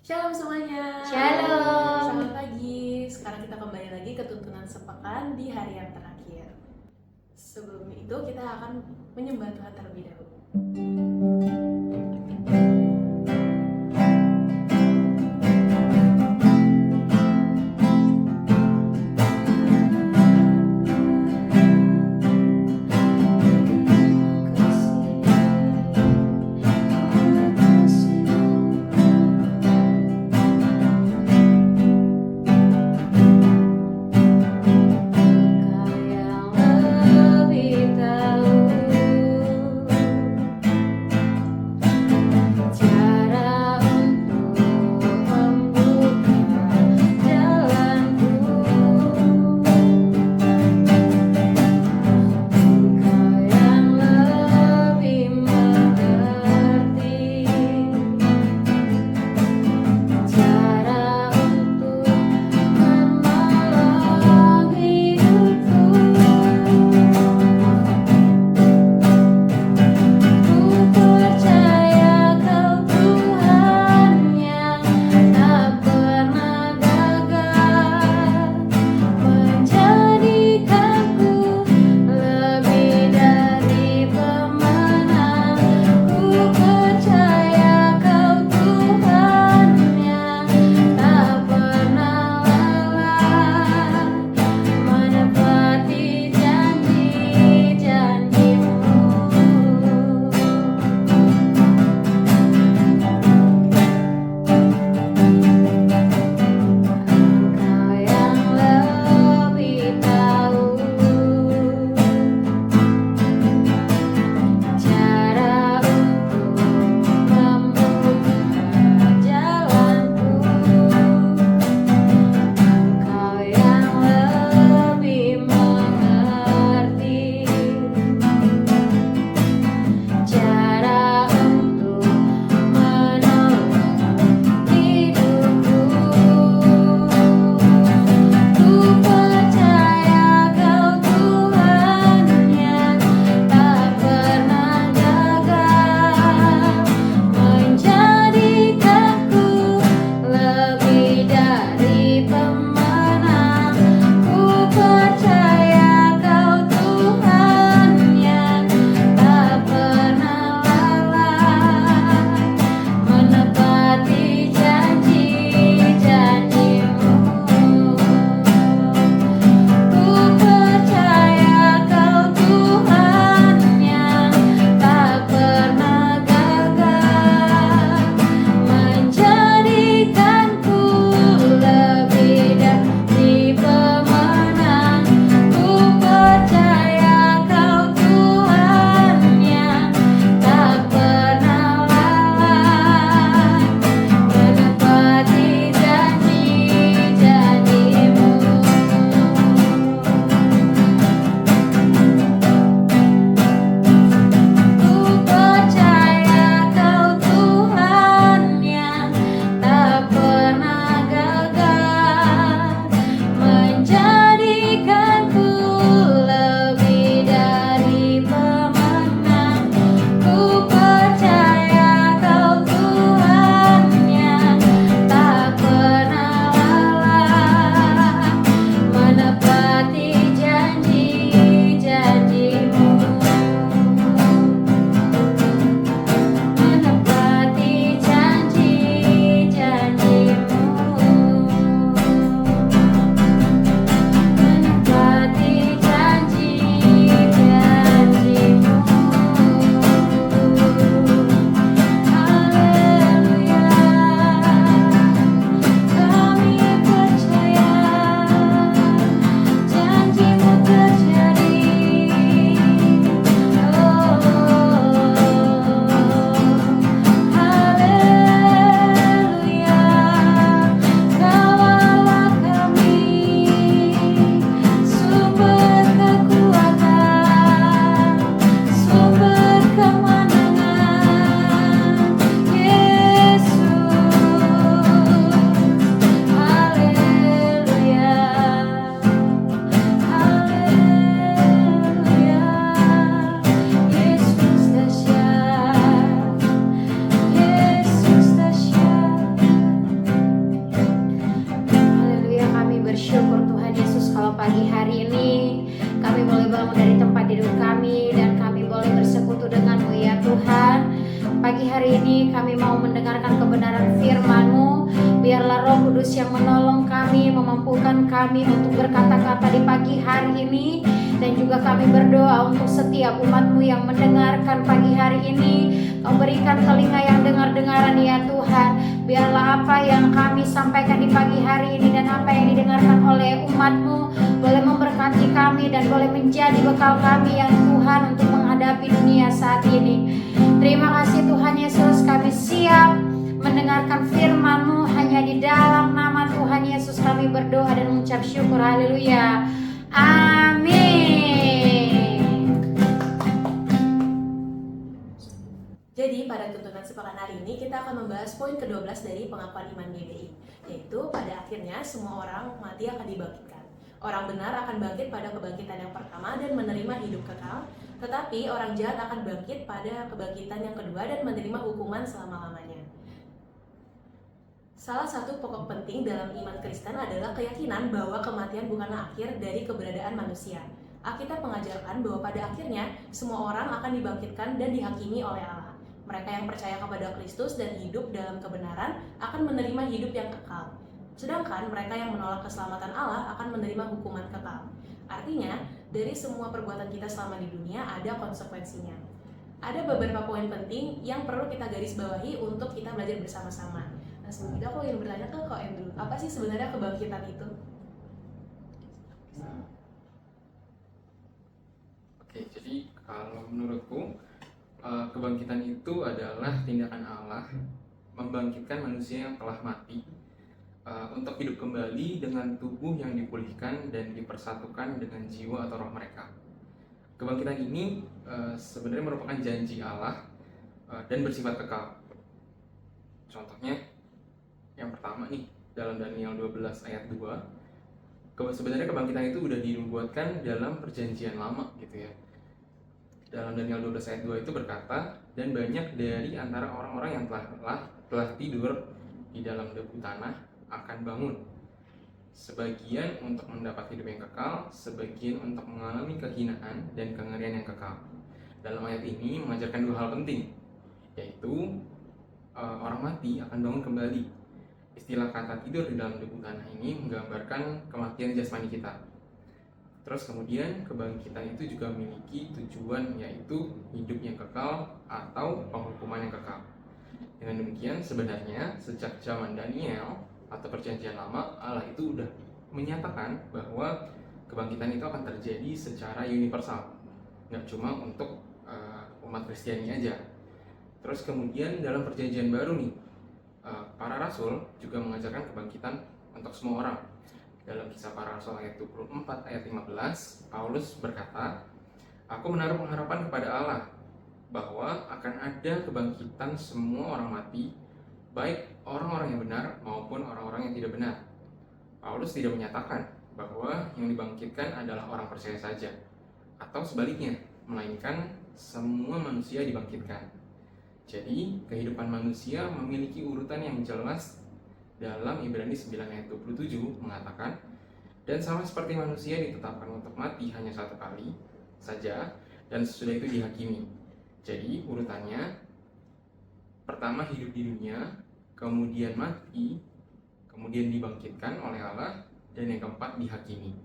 Shalom semuanya. Shalom. Selamat pagi. Sekarang kita kembali lagi ke tuntunan sepekan di hari yang terakhir. Sebelum itu kita akan menyembah Tuhan terlebih dahulu. pagi hari ini. Kami boleh bangun dari tempat tidur kami dan kami boleh bersekutu dengan-Mu ya Tuhan. Pagi hari ini kami mau mendengarkan kebenaran firman-Mu. Biarlah Roh Kudus yang menolong kami, memampukan kami untuk berkata-kata di pagi hari ini. Dan juga kami berdoa untuk setiap umat-Mu yang mendengarkan pagi hari ini. Kau berikan telinga yang dengar-dengaran ya Tuhan. Biarlah apa yang kami sampaikan di pagi hari ini dan apa yang didengarkan oleh umat-Mu boleh memberkati kami dan boleh menjadi bekal kami yang Tuhan untuk menghadapi dunia saat ini. Terima kasih Tuhan Yesus, kami siap mendengarkan firman-Mu. Hanya di dalam nama Tuhan Yesus kami berdoa dan mengucap syukur. Haleluya. Amin. Jadi pada tuntunan sepekan hari ini kita akan membahas poin ke-12 dari pengakuan iman GBI, yaitu pada akhirnya semua orang mati akan dibangkitkan. Orang benar akan bangkit pada kebangkitan yang pertama dan menerima hidup kekal, tetapi orang jahat akan bangkit pada kebangkitan yang kedua dan menerima hukuman selama-lamanya. Salah satu pokok penting dalam iman Kristen adalah keyakinan bahwa kematian bukanlah akhir dari keberadaan manusia. Alkitab mengajarkan bahwa pada akhirnya semua orang akan dibangkitkan dan dihakimi oleh Allah. Mereka yang percaya kepada Kristus dan hidup dalam kebenaran akan menerima hidup yang kekal. Sedangkan mereka yang menolak keselamatan Allah akan menerima hukuman kekal. Artinya, dari semua perbuatan kita selama di dunia ada konsekuensinya. Ada beberapa poin penting yang perlu kita garis bawahi untuk kita belajar bersama-sama. Nah, sebelum itu aku ingin bertanya ke Kak Andrew, apa sih sebenarnya kebangkitan itu? Oke, jadi kalau menurutku kebangkitan itu adalah tindakan Allah membangkitkan manusia yang telah mati untuk hidup kembali dengan tubuh yang dipulihkan dan dipersatukan dengan jiwa atau roh mereka. Kebangkitan ini sebenarnya merupakan janji Allah dan bersifat kekal. Contohnya yang pertama nih, dalam Daniel 12 ayat 2, sebenarnya kebangkitan itu udah dinubuatkan dalam perjanjian lama gitu ya. Dalam Daniel 12 ayat 2 itu berkata, dan banyak dari antara orang-orang yang telah tidur di dalam debu tanah akan bangun, sebagian untuk mendapat hidup yang kekal, sebagian untuk mengalami kehinaan dan kengerian yang kekal. Dalam ayat ini mengajarkan dua hal penting, yaitu orang mati akan bangun kembali. Istilah kata tidur di dalam debu tanah ini menggambarkan kematian jasmani kita. Terus kemudian kebangkitan itu juga memiliki tujuan, yaitu hidup yang kekal atau penghukuman yang kekal. Dengan demikian sebenarnya sejak zaman Daniel atau perjanjian lama, Allah itu udah menyatakan bahwa kebangkitan itu akan terjadi secara universal, nggak cuma untuk umat Kristiani aja. Terus kemudian dalam perjanjian baru nih, para rasul juga mengajarkan kebangkitan untuk semua orang. Dalam Kisah Para Rasul ayat 24 ayat 15, Paulus berkata, "Aku menaruh pengharapan kepada Allah bahwa akan ada kebangkitan semua orang mati, baik orang-orang yang benar maupun orang-orang yang tidak benar." Paulus tidak menyatakan bahwa yang dibangkitkan adalah orang percaya saja, atau sebaliknya, melainkan semua manusia dibangkitkan. Jadi, kehidupan manusia memiliki urutan yang jelas. Dalam Ibrani 9 ayat 27 mengatakan, dan sama seperti manusia ditetapkan untuk mati hanya satu kali saja, dan sesudah itu dihakimi. Jadi urutannya, pertama hidup di dunia, kemudian mati, kemudian dibangkitkan oleh Allah, dan yang keempat dihakimi.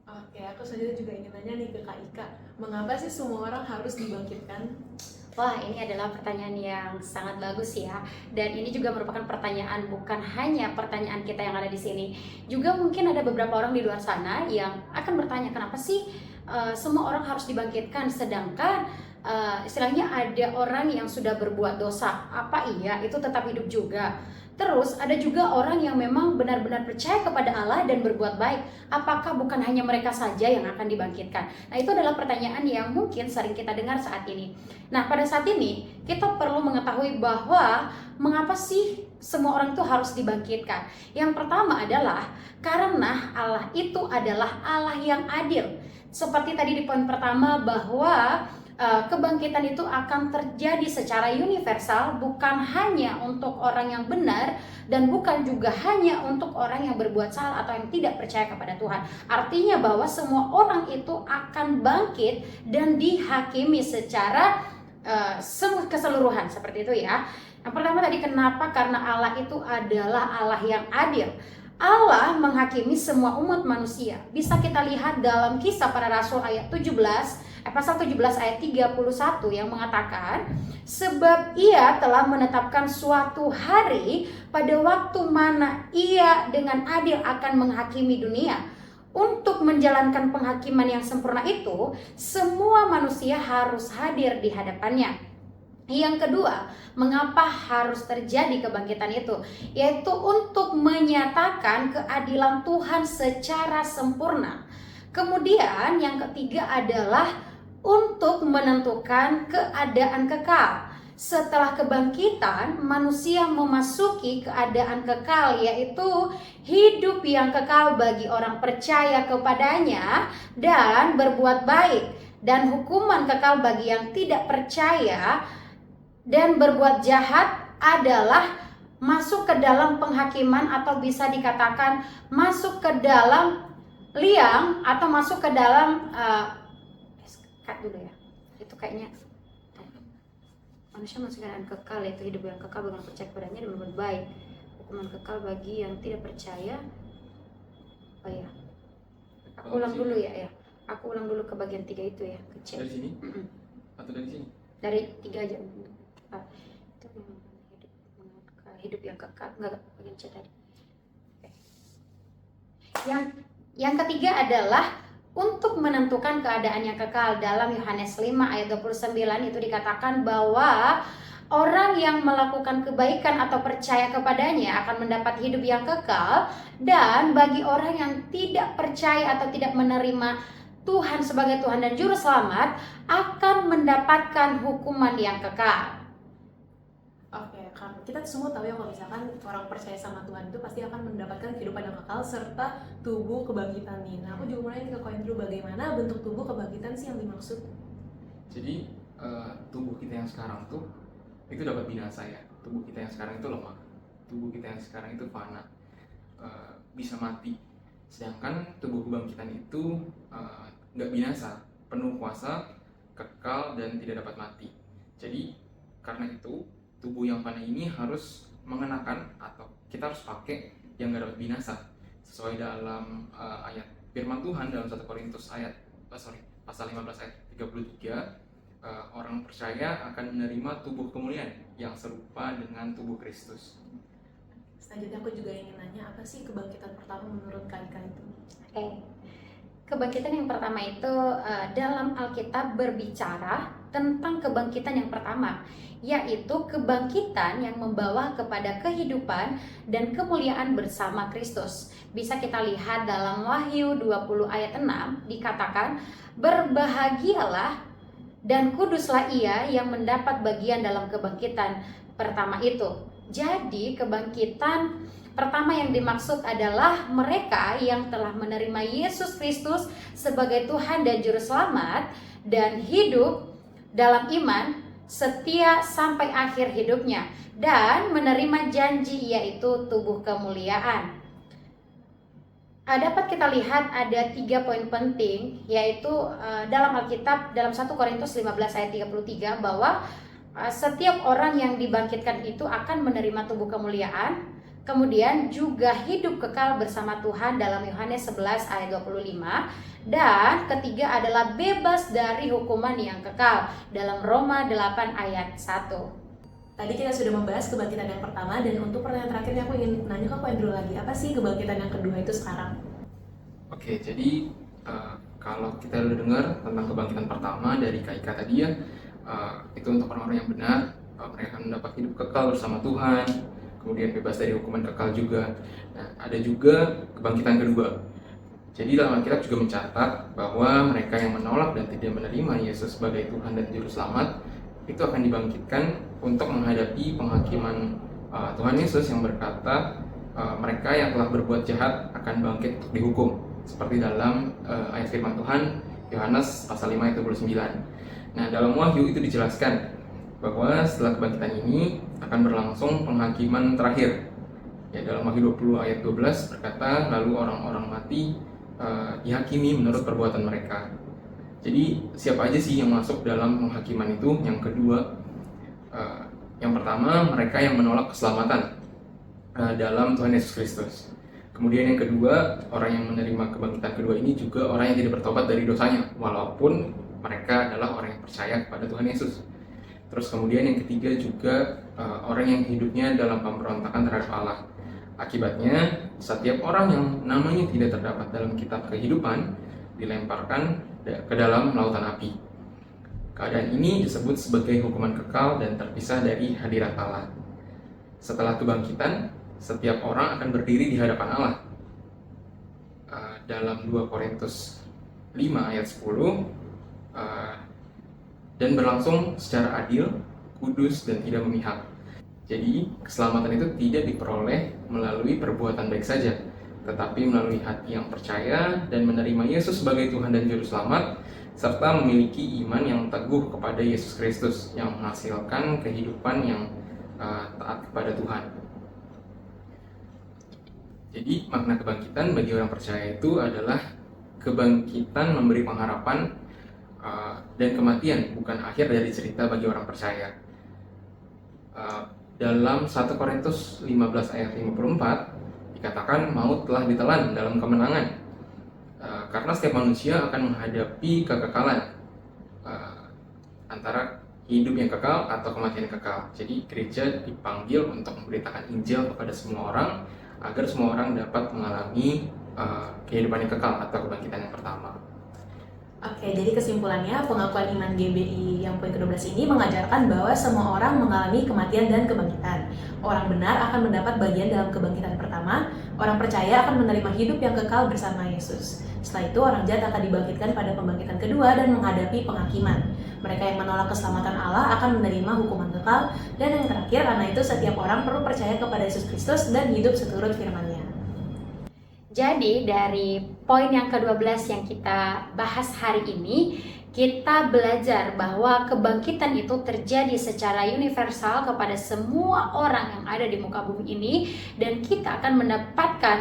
Oke, aku selanjutnya juga ingin nanya nih ke Kak Ika, mengapa sih semua orang harus dibangkitkan? Wah, ini adalah pertanyaan yang sangat bagus ya. Dan ini juga merupakan pertanyaan, bukan hanya pertanyaan kita yang ada di sini. Juga mungkin ada beberapa orang di luar sana yang akan bertanya, kenapa sih semua orang harus dibangkitkan, sedangkan istilahnya ada orang yang sudah berbuat dosa, apa iya itu tetap hidup juga? Terus ada juga orang yang memang benar-benar percaya kepada Allah dan berbuat baik. Apakah bukan hanya mereka saja yang akan dibangkitkan? Nah, itu adalah pertanyaan yang mungkin sering kita dengar saat ini. Nah, pada saat ini kita perlu mengetahui bahwa mengapa sih semua orang itu harus dibangkitkan? Yang pertama adalah karena Allah itu adalah Allah yang adil. Seperti tadi di poin pertama bahwa kebangkitan itu akan terjadi secara universal, bukan hanya untuk orang yang benar dan bukan juga hanya untuk orang yang berbuat salah atau yang tidak percaya kepada Tuhan. Artinya bahwa semua orang itu akan bangkit dan dihakimi secara keseluruhan, seperti itu ya. Yang pertama tadi, kenapa? Karena Allah itu adalah Allah yang adil. Allah menghakimi semua umat manusia. Bisa kita lihat dalam Kisah Para Rasul ayat 17, pasal 17 ayat 31 yang mengatakan, sebab Ia telah menetapkan suatu hari pada waktu mana Ia dengan adil akan menghakimi dunia. Untuk menjalankan penghakiman yang sempurna itu, semua manusia harus hadir di hadapannya. Yang kedua, mengapa harus terjadi kebangkitan itu? Yaitu untuk menyatakan keadilan Tuhan secara sempurna. Kemudian yang ketiga adalah untuk menentukan keadaan kekal. Setelah kebangkitan, manusia memasuki keadaan kekal, yaitu hidup yang kekal bagi orang percaya kepadanya dan berbuat baik, dan hukuman kekal bagi yang tidak percaya dan berbuat jahat adalah masuk ke dalam penghakiman, atau bisa dikatakan masuk ke dalam liang, atau masuk ke dalam cut dulu ya, itu kayaknya manusia masuk ke keadaan kekal, yaitu hidup yang kekal bagi orang percaya kepadanya dan berbuat baik, hukuman kekal bagi yang tidak percaya. Oh ya, aku ulang dulu ya, aku ulang dulu ke bagian 3 itu ya, kecil. Dari sini? Atau dari sini? Dari 3 aja. Itu hidup yang kekal, enggak bagian C tadi. Yang ketiga adalah untuk menentukan keadaan yang kekal. Dalam Yohanes 5 ayat 29 itu dikatakan bahwa orang yang melakukan kebaikan atau percaya kepadanya akan mendapat hidup yang kekal, dan bagi orang yang tidak percaya atau tidak menerima Tuhan sebagai Tuhan dan Juru Selamat akan mendapatkan hukuman yang kekal. Oke, kita semua tahu ya kalau misalkan orang percaya sama Tuhan itu pasti akan mendapatkan kehidupan yang kekal serta tubuh kebangkitan nih. Nah, aku juga mau nanya ke Ko Andrew, bagaimana bentuk tubuh kebangkitan sih yang dimaksud? Jadi tubuh kita yang sekarang tuh itu dapat binasa ya. Tubuh kita yang sekarang itu lemah. Tubuh kita yang sekarang itu fana, bisa mati. Sedangkan tubuh kebangkitan itu nggak binasa, penuh kuasa, kekal, dan tidak dapat mati. Jadi karena itu tubuh yang fana ini harus mengenakan, atau kita harus pakai yang nggak dapat binasa, sesuai dalam ayat firman Tuhan dalam 1 Korintus pasal 15 ayat 33. Orang percaya akan menerima tubuh kemuliaan yang serupa dengan tubuh Kristus. Selanjutnya aku juga ingin nanya, apa sih kebangkitan pertama menurut Kalika itu? Kebangkitan yang pertama itu dalam Alkitab berbicara tentang kebangkitan yang pertama, yaitu kebangkitan yang membawa kepada kehidupan dan kemuliaan bersama Kristus. Bisa kita lihat dalam Wahyu 20 ayat 6 dikatakan, berbahagialah dan kuduslah ia yang mendapat bagian dalam kebangkitan pertama itu. Jadi kebangkitan pertama yang dimaksud adalah mereka yang telah menerima Yesus Kristus sebagai Tuhan dan Juru Selamat dan hidup dalam iman setia sampai akhir hidupnya dan menerima janji, yaitu tubuh kemuliaan. Dapat kita lihat ada 3 poin penting, yaitu dalam Alkitab dalam 1 Korintus 15 ayat 33 bahwa setiap orang yang dibangkitkan itu akan menerima tubuh kemuliaan, kemudian juga hidup kekal bersama Tuhan dalam Yohanes 11 ayat 25, dan ketiga adalah bebas dari hukuman yang kekal dalam Roma 8 ayat 1. Tadi kita sudah membahas kebangkitan yang pertama, dan untuk pertanyaan terakhirnya aku ingin nanya ke Ko Andrew lagi, apa sih kebangkitan yang kedua itu sekarang? Oke, jadi kalau kita udah dengar tentang kebangkitan pertama dari Kaika tadi ya, itu untuk orang-orang yang benar, mereka akan mendapat hidup kekal bersama Tuhan, kemudian bebas dari hukuman kekal juga. Nah, ada juga kebangkitan kedua. Jadi dalam Alkitab juga mencatat bahwa mereka yang menolak dan tidak menerima Yesus sebagai Tuhan dan Juru Selamat itu akan dibangkitkan untuk menghadapi penghakiman Tuhan Yesus yang berkata mereka yang telah berbuat jahat akan bangkit untuk dihukum, seperti dalam ayat firman Tuhan Yohanes pasal 5 ayat 29. Nah, dalam Wahyu itu dijelaskan bahwa setelah kebangkitan ini akan berlangsung penghakiman terakhir. Ya, dalam Wahyu 20 ayat 12 berkata, lalu orang-orang mati dihakimi menurut perbuatan mereka. Jadi siapa aja sih yang masuk dalam penghakiman itu? Yang kedua, yang pertama mereka yang menolak keselamatan dalam Tuhan Yesus Kristus. Kemudian yang kedua, orang yang menerima kebangkitan kedua ini juga orang yang tidak bertobat dari dosanya, walaupun mereka adalah orang yang percaya kepada Tuhan Yesus. Terus kemudian yang ketiga juga orang yang hidupnya dalam pemberontakan terhadap Allah. Akibatnya, setiap orang yang namanya tidak terdapat dalam kitab kehidupan dilemparkan ke dalam lautan api. Keadaan ini disebut sebagai hukuman kekal dan terpisah dari hadirat Allah. Setelah kebangkitan, setiap orang akan berdiri di hadapan Allah. Dalam 2 Korintus 5 ayat 10, dan berlangsung secara adil, kudus, dan tidak memihak. Jadi, keselamatan itu tidak diperoleh melalui perbuatan baik saja, tetapi melalui hati yang percaya dan menerima Yesus sebagai Tuhan dan Juru Selamat, serta memiliki iman yang teguh kepada Yesus Kristus yang menghasilkan kehidupan yang taat kepada Tuhan. Jadi, makna kebangkitan bagi orang percaya itu adalah kebangkitan memberi pengharapan dan kematian bukan akhir dari cerita bagi orang percaya. Dalam 1 Korintus 15 ayat 54 dikatakan maut telah ditelan dalam kemenangan, karena setiap manusia akan menghadapi kekekalan antara hidup yang kekal atau kematian yang kekal. Jadi gereja dipanggil untuk memberitakan Injil kepada semua orang agar semua orang dapat mengalami kehidupan yang kekal atau kebangkitan yang pertama. Oke, jadi kesimpulannya pengakuan iman GBI yang poin ke-12 ini mengajarkan bahwa semua orang mengalami kematian dan kebangkitan. Orang benar akan mendapat bagian dalam kebangkitan pertama, orang percaya akan menerima hidup yang kekal bersama Yesus. Setelah itu orang jahat akan dibangkitkan pada pembangkitan kedua dan menghadapi penghakiman. Mereka yang menolak keselamatan Allah akan menerima hukuman kekal, dan yang terakhir, karena itu setiap orang perlu percaya kepada Yesus Kristus dan hidup seturut firman-Nya. Jadi dari poin yang ke-12 yang kita bahas hari ini, kita belajar bahwa kebangkitan itu terjadi secara universal kepada semua orang yang ada di muka bumi ini, dan kita akan mendapatkan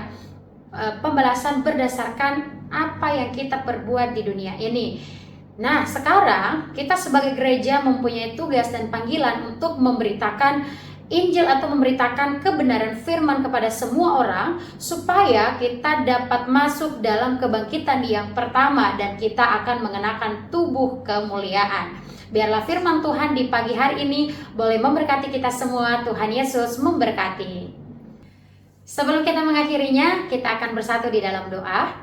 pembalasan berdasarkan apa yang kita perbuat di dunia ini. Nah, sekarang kita sebagai gereja mempunyai tugas dan panggilan untuk memberitakan Injil atau memberitakan kebenaran firman kepada semua orang supaya kita dapat masuk dalam kebangkitan yang pertama dan kita akan mengenakan tubuh kemuliaan. Biarlah firman Tuhan di pagi hari ini boleh memberkati kita semua. Tuhan Yesus memberkati. Sebelum kita mengakhirinya, kita akan bersatu di dalam doa.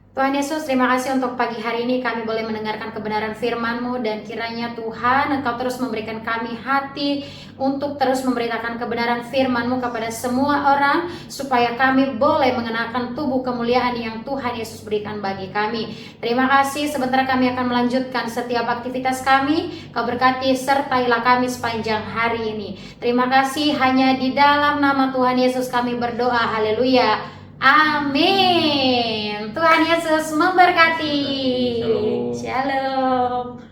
Tuhan Yesus, terima kasih untuk pagi hari ini kami boleh mendengarkan kebenaran firman-Mu, dan kiranya Tuhan Engkau terus memberikan kami hati untuk terus memberitakan kebenaran firman-Mu kepada semua orang, supaya kami boleh mengenakan tubuh kemuliaan yang Tuhan Yesus berikan bagi kami. Terima kasih, sebentar kami akan melanjutkan setiap aktivitas kami. Kau berkati sertailah kami sepanjang hari ini. Terima kasih, hanya di dalam nama Tuhan Yesus kami berdoa. Haleluya. Amin. Tuhan Yesus memberkati. Shalom. Shalom.